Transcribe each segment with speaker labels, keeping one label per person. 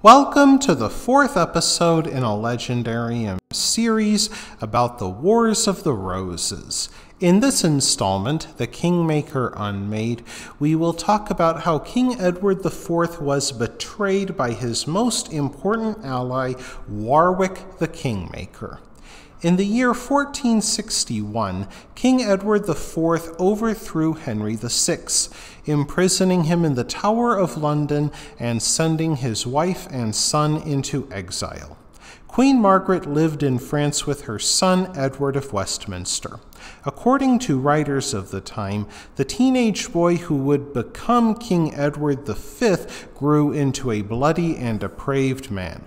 Speaker 1: Welcome to the fourth episode in a legendary series about the Wars of the Roses. In this installment, the Kingmaker Unmade, we will talk about how King Edward IV was betrayed by his most important ally, Warwick the Kingmaker. In the year 1461, King Edward IV overthrew Henry VI, imprisoning him in the Tower of London and sending his wife and son into exile. Queen Margaret lived in France with her son Edward of Westminster. According to writers of the time, the teenage boy who would become King Edward V grew into a bloody and depraved man.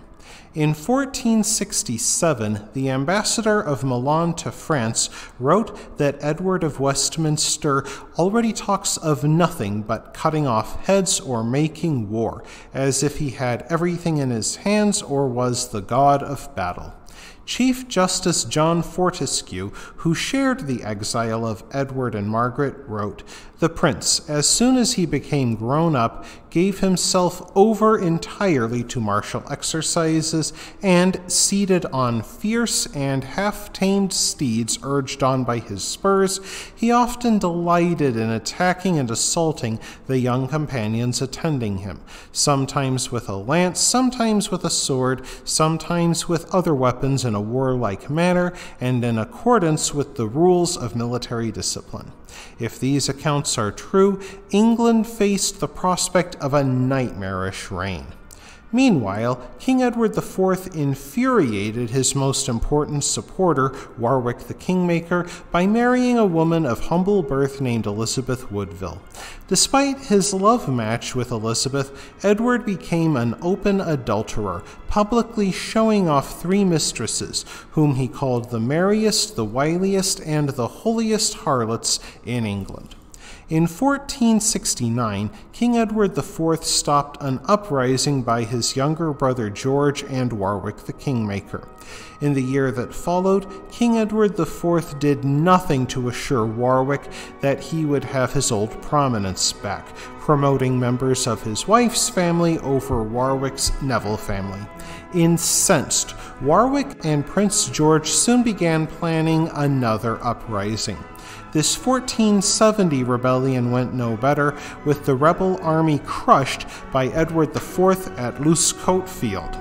Speaker 1: In 1467, the ambassador of Milan to France wrote that Edward of Westminster already talks of nothing but cutting off heads or making war, as if he had everything in his hands or was the god of battle. Chief Justice John Fortescue, who shared the exile of Edward and Margaret, wrote, "The prince, as soon as he became grown up, gave himself over entirely to martial exercises, and, seated on fierce and half-tamed steeds urged on by his spurs, he often delighted in attacking and assaulting the young companions attending him, sometimes with a lance, sometimes with a sword, sometimes with other weapons in a warlike manner, and in accordance with the rules of military discipline. If these accounts are true, England faced the prospect of a nightmarish reign." Meanwhile, King Edward IV infuriated his most important supporter, Warwick the Kingmaker, by marrying a woman of humble birth named Elizabeth Woodville. Despite his love match with Elizabeth, Edward became an open adulterer, publicly showing off three mistresses, whom he called the merriest, the wiliest, and the holiest harlots in England. In 1469, King Edward IV stopped an uprising by his younger brother George and Warwick the Kingmaker. In the year that followed, King Edward IV did nothing to assure Warwick that he would have his old prominence back, promoting members of his wife's family over Warwick's Neville family. Incensed, Warwick and Prince George soon began planning another uprising. This 1470 rebellion went no better, with the rebel army crushed by Edward IV at Losecoat Field.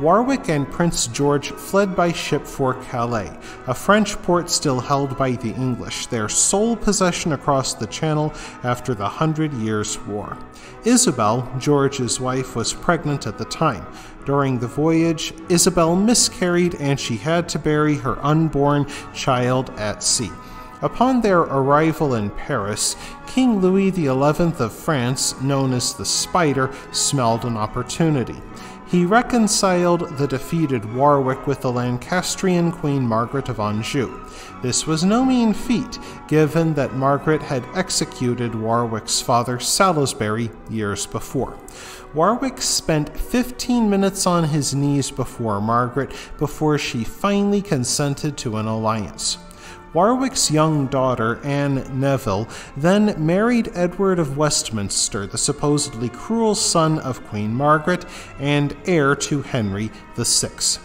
Speaker 1: Warwick and Prince George fled by ship for Calais, a French port still held by the English, their sole possession across the Channel after the 100 Years' War. Isabel, George's wife, was pregnant at the time. During the voyage, Isabel miscarried and she had to bury her unborn child at sea. Upon their arrival in Paris, King Louis XI of France, known as the Spider, smelled an opportunity. He reconciled the defeated Warwick with the Lancastrian Queen Margaret of Anjou. This was no mean feat, given that Margaret had executed Warwick's father Salisbury years before. Warwick spent 15 minutes on his knees before Margaret before she finally consented to an alliance. Warwick's young daughter, Anne Neville, then married Edward of Westminster, the supposedly cruel son of Queen Margaret and heir to Henry VI.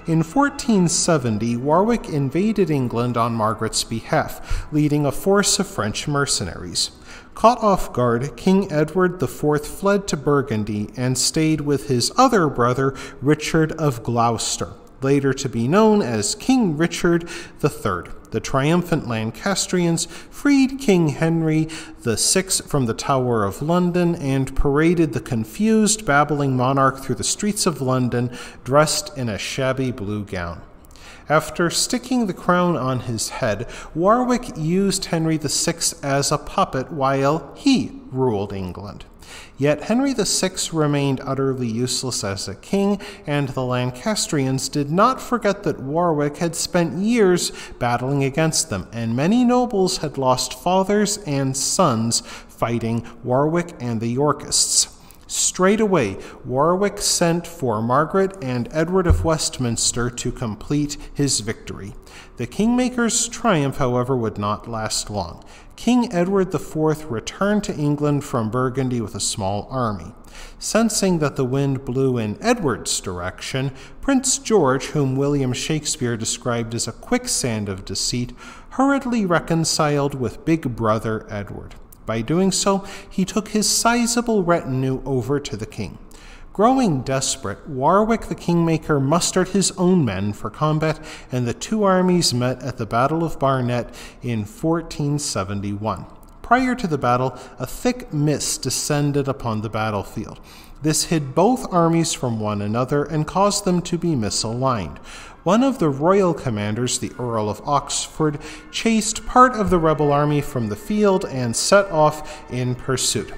Speaker 1: In 1470, Warwick invaded England on Margaret's behalf, leading a force of French mercenaries. Caught off guard, King Edward IV fled to Burgundy and stayed with his other brother, Richard of Gloucester, later to be known as King Richard III. The triumphant Lancastrians freed King Henry VI from the Tower of London and paraded the confused, babbling monarch through the streets of London, dressed in a shabby blue gown. After sticking the crown on his head, Warwick used Henry VI as a puppet while he ruled England. Yet Henry VI remained utterly useless as a king, and the Lancastrians did not forget that Warwick had spent years battling against them, and many nobles had lost fathers and sons fighting Warwick and the Yorkists. Straightway, Warwick sent for Margaret and Edward of Westminster to complete his victory. The Kingmaker's triumph, however, would not last long. King Edward IV returned to England from Burgundy with a small army. Sensing that the wind blew in Edward's direction, Prince George, whom William Shakespeare described as a quicksand of deceit, hurriedly reconciled with big brother Edward. By doing so, he took his sizable retinue over to the king. Growing desperate, Warwick the Kingmaker mustered his own men for combat, and the two armies met at the Battle of Barnet in 1471. Prior to the battle, a thick mist descended upon the battlefield. This hid both armies from one another and caused them to be misaligned. One of the royal commanders, the Earl of Oxford, chased part of the rebel army from the field and set off in pursuit.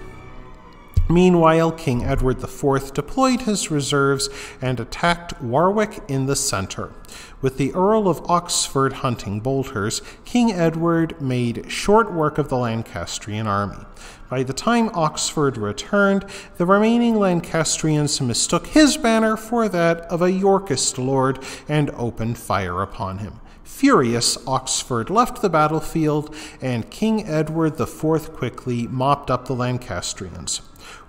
Speaker 1: Meanwhile, King Edward IV deployed his reserves and attacked Warwick in the center. With the Earl of Oxford hunting bolters, King Edward made short work of the Lancastrian army. By the time Oxford returned, the remaining Lancastrians mistook his banner for that of a Yorkist lord and opened fire upon him. Furious, Oxford left the battlefield, and King Edward IV quickly mopped up the Lancastrians.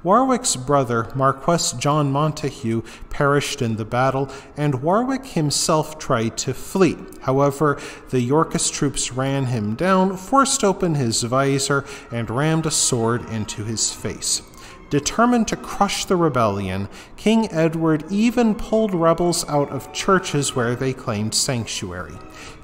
Speaker 1: Warwick's brother, Marquess John Montague, perished in the battle, and Warwick himself tried to flee. However, the Yorkist troops ran him down, forced open his visor, and rammed a sword into his face. Determined to crush the rebellion, King Edward even pulled rebels out of churches where they claimed sanctuary.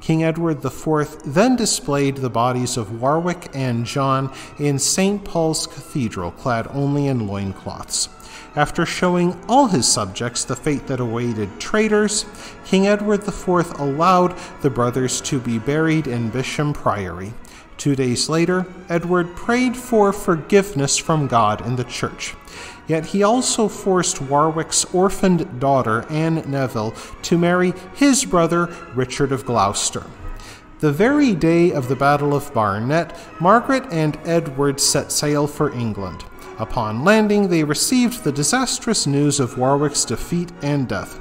Speaker 1: King Edward IV then displayed the bodies of Warwick and John in St. Paul's Cathedral, clad only in loincloths. After showing all his subjects the fate that awaited traitors, King Edward IV allowed the brothers to be buried in Bisham Priory. 2 days later, Edward prayed for forgiveness from God in the church. Yet he also forced Warwick's orphaned daughter, Anne Neville, to marry his brother, Richard of Gloucester. The very day of the Battle of Barnet, Margaret and Edward set sail for England. Upon landing, they received the disastrous news of Warwick's defeat and death.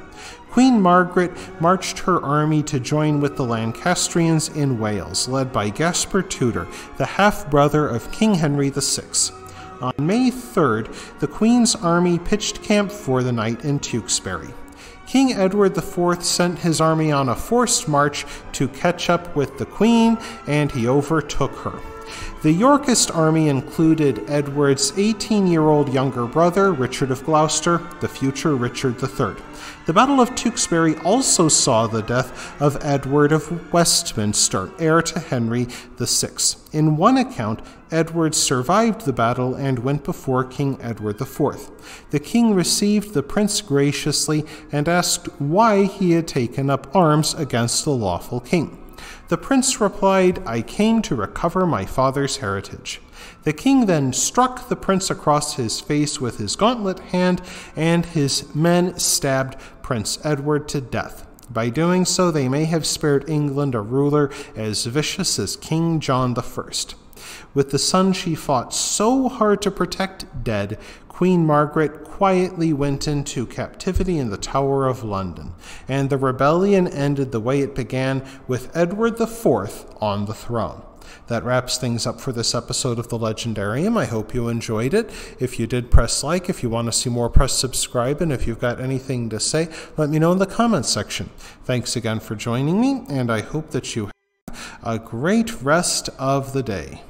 Speaker 1: Queen Margaret marched her army to join with the Lancastrians in Wales, led by Gaspar Tudor, the half-brother of King Henry VI. On May 3rd, the Queen's army pitched camp for the night in Tewkesbury. King Edward IV sent his army on a forced march to catch up with the Queen, and he overtook her. The Yorkist army included Edward's 18-year-old younger brother, Richard of Gloucester, the future Richard III. The Battle of Tewkesbury also saw the death of Edward of Westminster, heir to Henry VI. In one account, Edward survived the battle and went before King Edward IV. The king received the prince graciously and asked why he had taken up arms against the lawful king. The prince replied, "I came to recover my father's heritage." The king then struck the prince across his face with his gauntlet hand, and his men stabbed Prince Edward to death. By doing so, they may have spared England a ruler as vicious as King John I. With the son she fought so hard to protect dead, Queen Margaret quietly went into captivity in the Tower of London, and the rebellion ended the way it began, with Edward IV on the throne. That wraps things up for this episode of The Legendarium. I hope you enjoyed it. If you did, press like. If you want to see more, press subscribe. And if you've got anything to say, let me know in the comments section. Thanks again for joining me, and I hope that you have a great rest of the day.